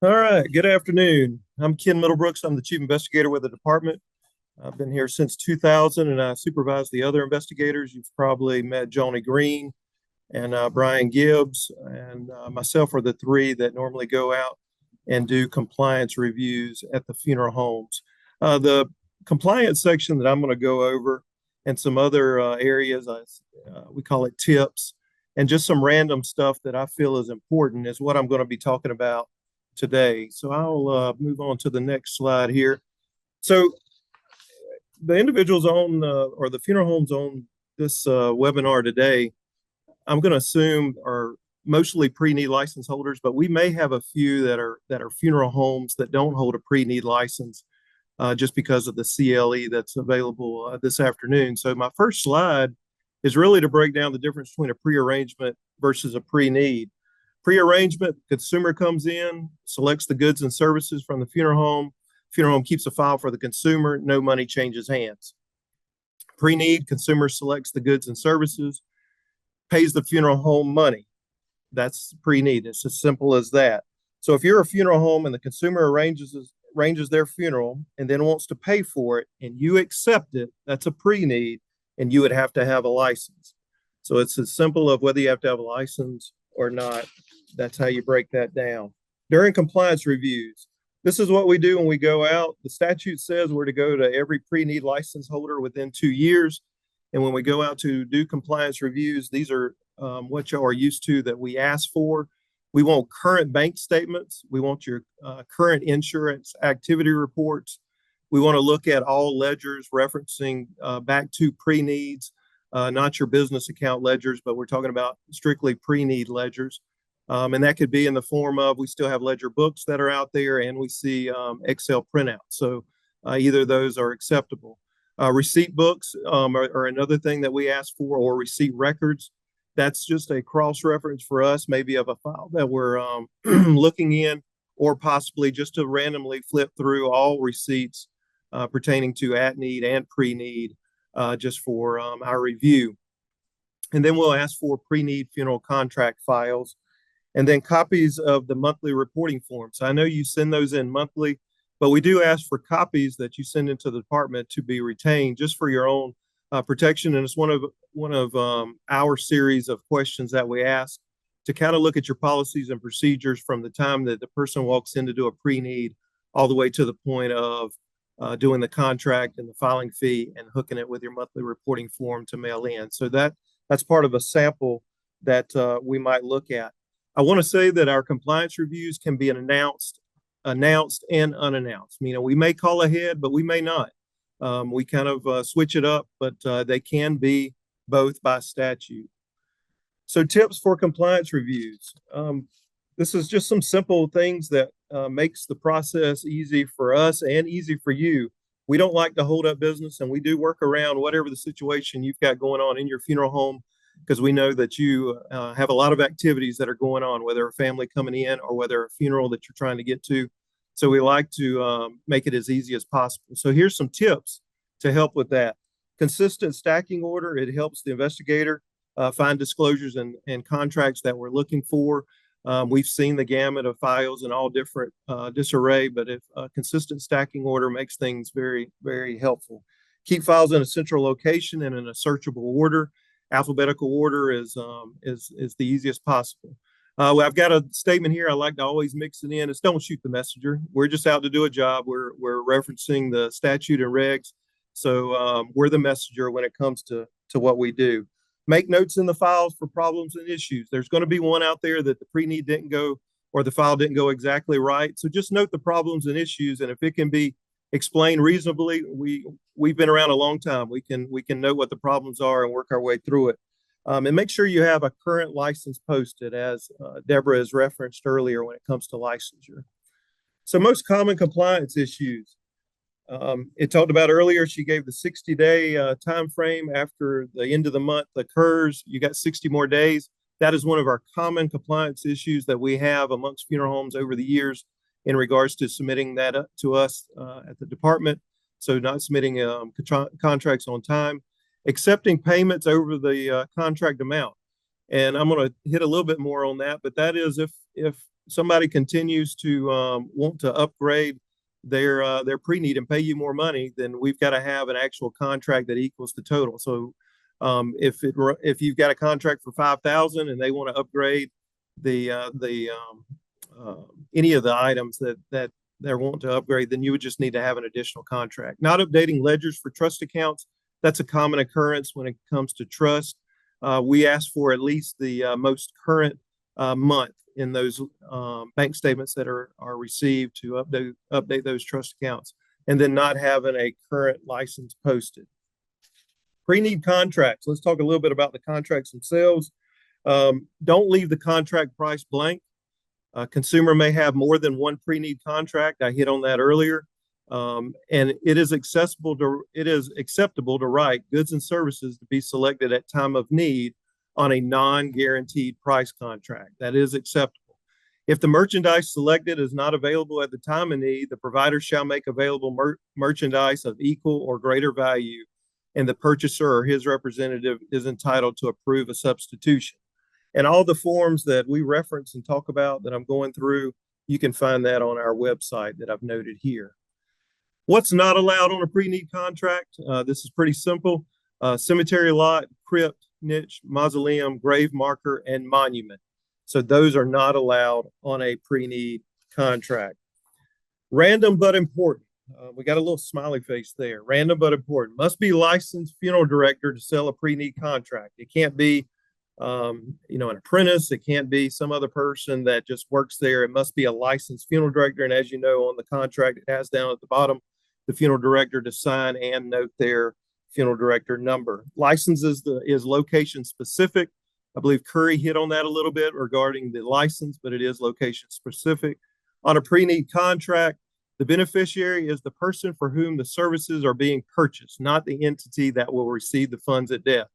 All right, good afternoon. I'm Ken Middlebrooks. I'm the chief investigator with the department. I've been here since 2000 and I supervise the other investigators. You've probably met Johnny Green and Brian Gibbs, and myself are the three that normally go out and do compliance reviews at the funeral homes. The compliance section that I'm going to go over and some other areas, we call it tips, and just some random stuff that I feel is important is what I'm going to be talking about today. So I'll move on to the next slide here. So the individuals on or the funeral homes on this webinar today, I'm going to assume are mostly pre-need license holders, but we may have a few that are funeral homes that don't hold a pre-need license just because of the CLE that's available this afternoon. So my first slide is really to break down the difference between a pre-arrangement versus a pre-need. Pre-arrangement, consumer comes in, selects the goods and services from the funeral home. Funeral home keeps a file for the consumer. No money changes hands. Pre-need, consumer selects the goods and services, pays the funeral home money. That's pre-need. It's as simple as that. So if you're a funeral home and the consumer arranges their funeral and then wants to pay for it and you accept it, that's a pre-need, and you would have to have a license. So it's as simple of whether you have to have a license or not. That's how you break that down. During compliance reviews, this is what we do when we go out. The statute says we're to go to every pre-need license holder within 2 years. And when we go out to do compliance reviews, these are what y'all are used to that we ask for. We want current bank statements. We want your current insurance activity reports. We want to look at all ledgers referencing back to pre-needs, not your business account ledgers, but we're talking about strictly pre-need ledgers. And that could be in the form of, we still have ledger books that are out there and we see Excel printouts. So either of those are acceptable. Receipt books are another thing that we ask for, or receipt records. That's just a cross-reference for us, maybe of a file that we're looking in, or possibly just to randomly flip through all receipts pertaining to at-need and pre-need just for our review. And then we'll ask for pre-need funeral contract files, and then copies of the monthly reporting forms. I know you send those in monthly, but we do ask for copies that you send into the department to be retained just for your own protection. And it's one of our series of questions that we ask to kind of look at your policies and procedures from the time that the person walks in to do a pre-need all the way to the point of doing the contract and the filing fee and hooking it with your monthly reporting form to mail in. So that's part of a sample that we might look at. I want to say that our compliance reviews can be announced and unannounced. You know, we may call ahead, but we may not. We kind of switch it up, but they can be both by statute. So tips for compliance reviews. This is just some simple things that makes the process easy for us and easy for you. We don't like to hold up business, and we do work around whatever the situation you've got going on in your funeral home, because we know that you have a lot of activities that are going on, whether a family coming in or whether a funeral that you're trying to get to. So we like to make it as easy as possible. So here's some tips to help with that. Consistent stacking order. It helps the investigator find disclosures and contracts that we're looking for. We've seen the gamut of files in all different disarray, but if consistent stacking order makes things very, very helpful. Keep files in a central location and in a searchable order. Alphabetical order is the easiest possible. Well, I've got a statement here I like to always mix it in. It's don't shoot the messenger. We're just out to do a job. We're referencing the statute and regs. So we're the messenger when it comes to what we do. Make notes in the files for problems and issues. There's going to be one out there that the pre-need didn't go, or the file didn't go exactly right. So just note the problems and issues, and if it can be explained reasonably, we've been around a long time. We can know what the problems are and work our way through it. And make sure you have a current license posted, as Deborah has referenced earlier when it comes to licensure. So most common compliance issues. It talked about earlier, she gave the 60-day time frame after the end of the month occurs. You got 60 more days. That is one of our common compliance issues that we have amongst funeral homes over the years in regards to submitting that up to us at the department. So not submitting contracts on time, accepting payments over the contract amount. And I'm going to hit a little bit more on that, but that is if somebody continues to want to upgrade their pre-need and pay you more money, then we've got to have an actual contract that equals the total. So if you've got a contract for 5,000 and they want to upgrade the any of the items that they're wanting to upgrade, then you would just need to have an additional contract. Not updating ledgers for trust accounts. That's a common occurrence when it comes to trust. We ask for at least the most current month in those bank statements that are received to update those trust accounts, and then not having a current license posted. Pre-need contracts. Let's talk a little bit about the contracts themselves. Don't leave the contract price blank. A consumer may have more than one pre-need contract. I hit on that earlier. And it is acceptable to write goods and services to be selected at time of need on a non-guaranteed price contract. That is acceptable. If the merchandise selected is not available at the time of need, the provider shall make available merchandise of equal or greater value, and the purchaser or his representative is entitled to approve a substitution. And all the forms that we reference and talk about that I'm going through, you can find that on our website that I've noted here. What's not allowed on a pre-need contract? This is pretty simple. Cemetery lot, crypt, niche, mausoleum, grave marker, and monument. So those are not allowed on a pre-need contract. Random but important. We got a little smiley face there. Random but important. Must be licensed funeral director to sell a pre-need contract. It can't be an apprentice. It can't be some other person that just works there. It must be a licensed funeral director. And as you know, on the contract, it has down at the bottom the funeral director to sign and note their funeral director number. License is location specific. I believe Curry hit on that a little bit regarding the license, but it is location specific. On a pre-need contract, the beneficiary is the person for whom the services are being purchased, not the entity that will receive the funds at death.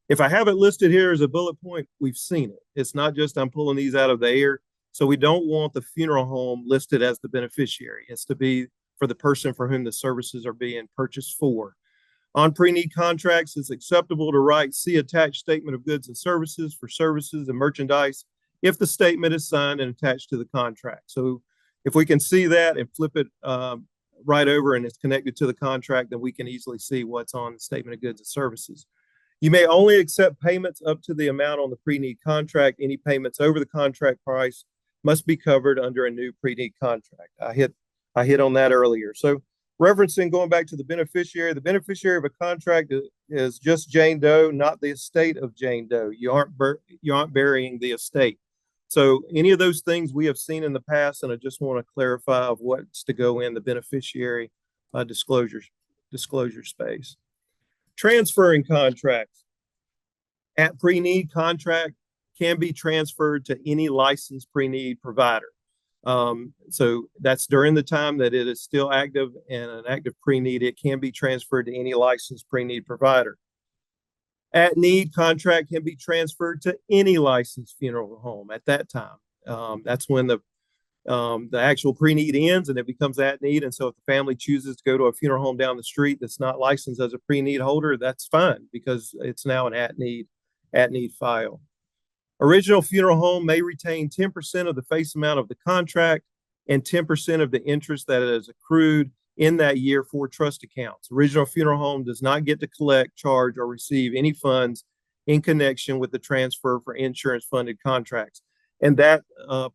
If I have it listed here as a bullet point, we've seen it. It's not just I'm pulling these out of the air. So we don't want the funeral home listed as the beneficiary. It's to be for the person for whom the services are being purchased for. On pre-need contracts, it's acceptable to write see attached statement of goods and services for services and merchandise if the statement is signed and attached to the contract. So if we can see that and flip it right over and it's connected to the contract, then we can easily see what's on the statement of goods and services. You may only accept payments up to the amount on the pre-need contract. Any payments over the contract price must be covered under a new pre-need contract. I hit on that earlier. So referencing, going back to the beneficiary of a contract is just Jane Doe, not the estate of Jane Doe. You aren't burying the estate. So any of those things we have seen in the past, and I just want to clarify of what's to go in the beneficiary disclosure space. Transferring contracts. At pre-need, contract can be transferred to any licensed pre-need provider. So that's during the time that it is still active and an active pre-need, it can be transferred to any licensed pre-need provider. At need, contract can be transferred to any licensed funeral home at that time. That's when the actual pre-need ends and it becomes at need. And so if the family chooses to go to a funeral home down the street that's not licensed as a pre-need holder, that's fine because it's now an at need file. Original funeral home may retain 10% of the face amount of the contract and 10% of the interest that is accrued in that year for trust accounts. Original funeral home does not get to collect, charge, or receive any funds in connection with the transfer for insurance funded contracts. And that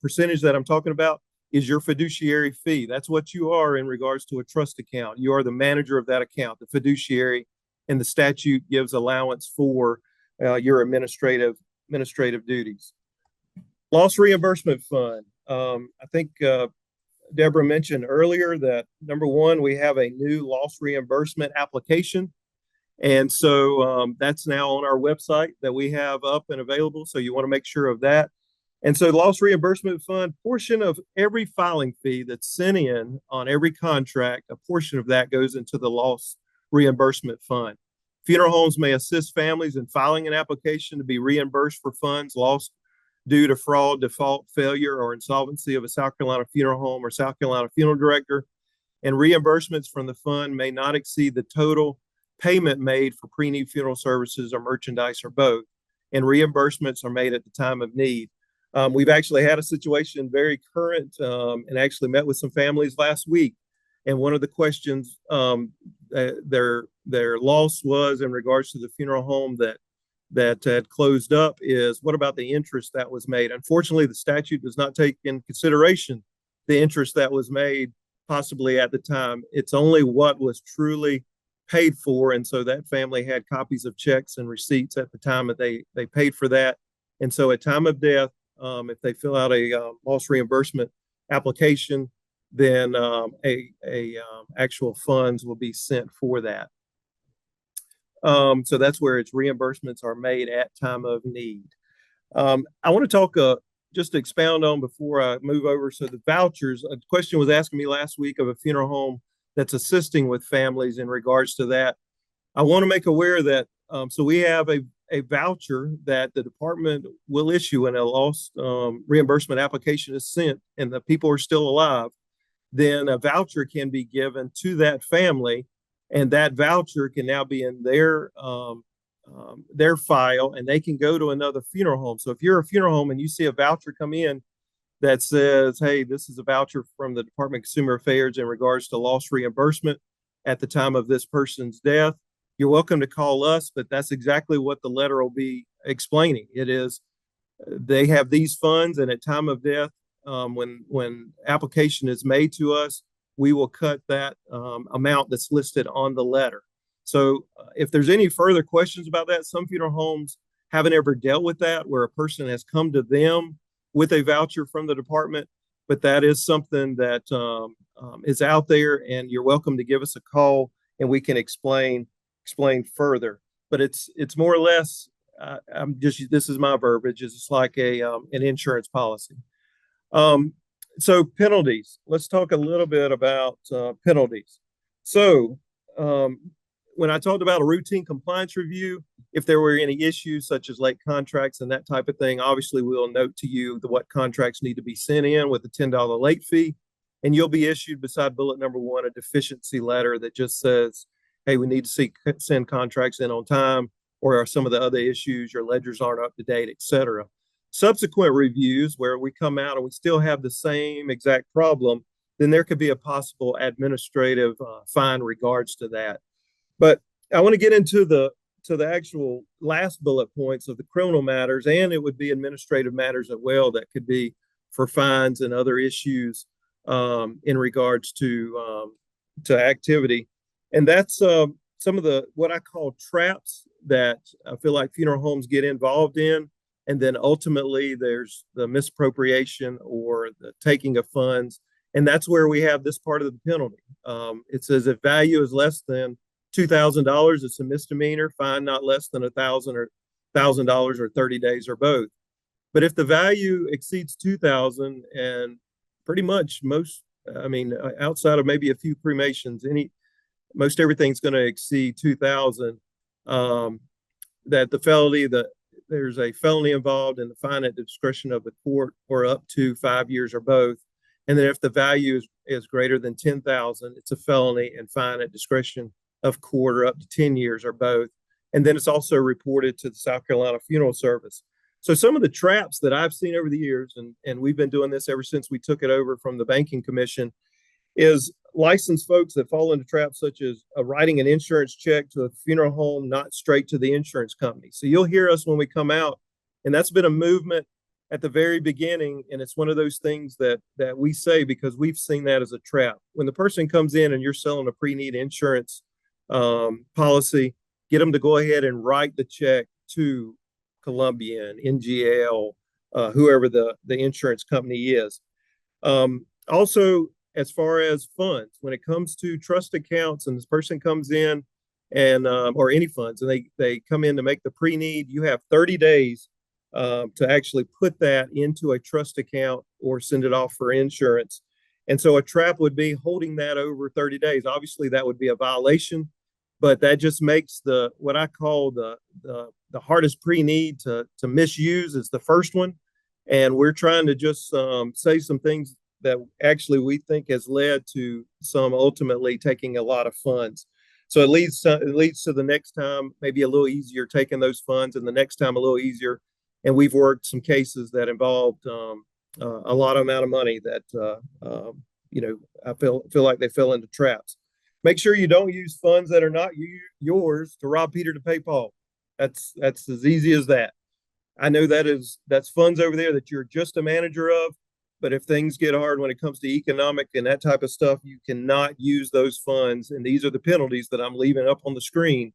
percentage that I'm talking about is your fiduciary fee. That's what you are in regards to a trust account. You are the manager of that account, the fiduciary, and the statute gives allowance for your administrative duties. Loss reimbursement fund. I think Deborah mentioned earlier that number one, we have a new loss reimbursement application. And so that's now on our website that we have up and available. So you want to make sure of that. And so loss reimbursement fund, portion of every filing fee that's sent in on every contract, a portion of that goes into the loss reimbursement fund. Funeral homes may assist families in filing an application to be reimbursed for funds lost due to fraud, default, failure, or insolvency of a South Carolina funeral home or South Carolina funeral director. And reimbursements from the fund may not exceed the total payment made for pre-need funeral services or merchandise or both. And reimbursements are made at the time of need. We've actually had a situation very current, and actually met with some families last week. And one of the questions their loss was in regards to the funeral home that had closed up is, what about the interest that was made? Unfortunately, the statute does not take in consideration the interest that was made possibly at the time. It's only what was truly paid for. And so that family had copies of checks and receipts at the time that they paid for that. And so at time of death, if they fill out a loss reimbursement application, then actual funds will be sent for that. So that's where its reimbursements are made at time of need. I want to talk just to expound on before I move over. So the vouchers, a question was asking me last week of a funeral home that's assisting with families in regards to that. I want to make aware that so we have a voucher that the department will issue when a loss reimbursement application is sent and the people are still alive. Then a voucher can be given to that family, and that voucher can now be in their file, and they can go to another funeral home. So if you're a funeral home and you see a voucher come in that says, hey, this is a voucher from the Department of Consumer Affairs in regards to loss reimbursement at the time of this person's death, you're welcome to call us, but that's exactly what the letter will be explaining. It is, they have these funds, and at time of death, when application is made to us, we will cut that amount that's listed on the letter. So if there's any further questions about that, some funeral homes haven't ever dealt with that, where a person has come to them with a voucher from the department, but that is something that is out there, and you're welcome to give us a call and we can explain further. But it's more or less, this is my verbiage, it's like an insurance policy. So penalties, let's talk a little bit about penalties. So when I talked about a routine compliance review, if there were any issues such as late contracts and that type of thing, obviously we'll note to you what contracts need to be sent in with a $10 late fee, and you'll be issued beside bullet number 1 a deficiency letter that just says, hey, we need to send contracts in on time, or are some of the other issues, your ledgers aren't up to date, etc. Subsequent reviews where we come out and we still have the same exact problem, then there could be a possible administrative fine regards to that. But I want to get into the actual last bullet points of the criminal matters, and it would be administrative matters as well that could be for fines and other issues in regards to activity. And that's some of the what I call traps that I feel like funeral homes get involved in. And then ultimately there's the misappropriation or the taking of funds. And that's where we have this part of the penalty. It says if value is less than $2,000, it's a misdemeanor, fine not less than $1,000 or $1,000 or 30 days or both. But if the value exceeds 2,000, and pretty much most, outside of maybe a few cremations, most everything's going to exceed 2,000, that the felony, there's a felony involved and the fine at the discretion of the court, or up to 5 years or both. And then if the value is greater than 10,000, it's a felony and fine at discretion of court, or up to 10 years or both. And then it's also reported to the South Carolina Funeral Service. So some of the traps that I've seen over the years, and we've been doing this ever since we took it over from the Banking Commission, is licensed folks that fall into traps such as writing an insurance check to a funeral home, not straight to the insurance company. So you'll hear us when we come out, and that's been a movement at the very beginning. And it's one of those things that we say because we've seen that as a trap. When the person comes in and you're selling a pre-need insurance policy, get them to go ahead and write the check to Columbian, NGL, whoever the insurance company is. Also, as far as funds, when it comes to trust accounts and this person comes in and or any funds, and they come in to make the pre-need, you have 30 days to actually put that into a trust account or send it off for insurance. And so a trap would be holding that over 30 days. Obviously, that would be a violation, but that just makes what I call the hardest pre-need to misuse is the first one. And we're trying to just say some things that actually we think has led to some ultimately taking a lot of funds. So it leads to the next time maybe a little easier taking those funds, and the next time a little easier and we've worked some cases that involved a lot of amount of money that I feel like they fell into traps. Make sure you don't use funds that are not yours to rob Peter to pay Paul. That's as easy as that. I know that's funds over there that you're just a manager of, but if things get hard when it comes to economic and that type of stuff, you cannot use those funds. And these are the penalties that I'm leaving up on the screen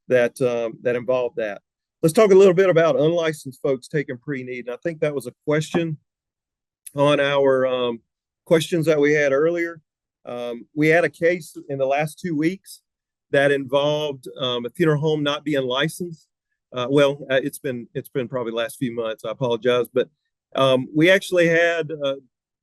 that involve that. Let's talk a little bit about unlicensed folks taking pre-need. And I think that was a question on our questions that we had earlier. We had a case in the last 2 weeks that involved a funeral home not being licensed. It's been probably the last few months. I apologize, but we actually had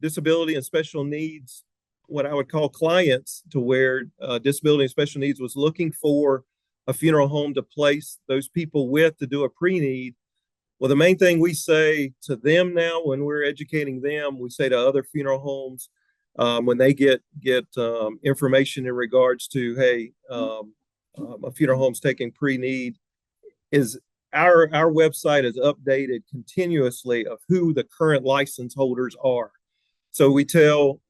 disability and special needs, what I would call clients, to where disability and special needs was looking for a funeral home to place those people with to do a pre-need. Well, the main thing we say to them now when we're educating them, we say to other funeral homes when they get information in regards to, hey, a funeral home's taking pre-need, is our website is updated continuously of who the current license holders are. So we tell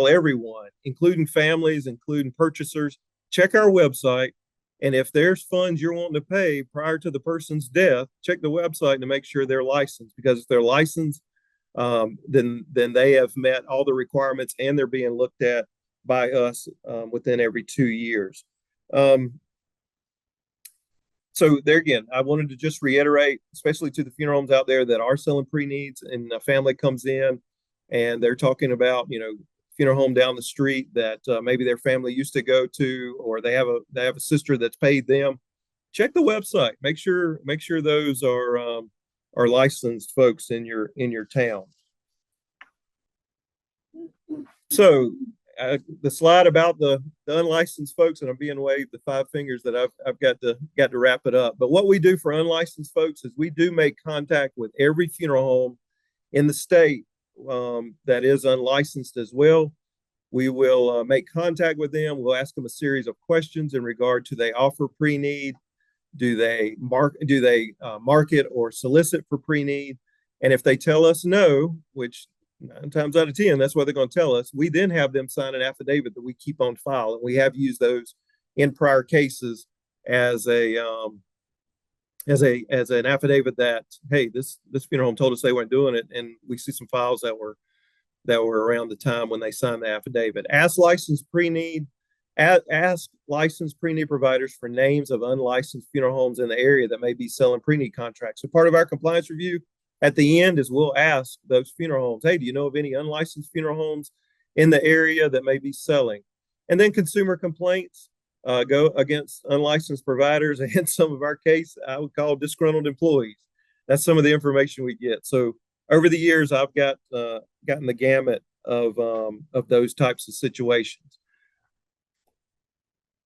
everyone, including families, including purchasers, check our website. And if there's funds you're wanting to pay prior to the person's death, check the website to make sure they're licensed. Because if they're licensed, then they have met all the requirements and they're being looked at by us within every 2 years. So there again, I wanted to just reiterate, especially to the funeral homes out there that are selling pre-needs, and a family comes in and they're talking about, funeral home down the street that maybe their family used to go to, or they have a sister that's paid them. Check the website. Make sure those are licensed folks in your town. So the slide about the unlicensed folks, and I'm being waved the 5 fingers that I've got to wrap it up. But what we do for unlicensed folks is we do make contact with every funeral home in the state that is unlicensed as well. We will make contact with them. We'll ask them a series of questions in regard to, they offer pre-need, do they market or solicit for pre-need, and if they tell us no, which 9 times out of 10 that's what they're going to tell us, we then have them sign an affidavit that we keep on file, and we have used those in prior cases as an affidavit that, hey, this funeral home told us they weren't doing it, and we see some files that were around the time when they signed the affidavit. Ask licensed pre-need providers for names of unlicensed funeral homes in the area that may be selling pre-need contracts. So part of our compliance review at the end is we'll ask those funeral homes, hey, do you know of any unlicensed funeral homes in the area that may be selling? And then consumer complaints go against unlicensed providers, and some of our case I would call disgruntled employees. That's some of the information we get. So over the years, I've gotten the gamut of those types of situations.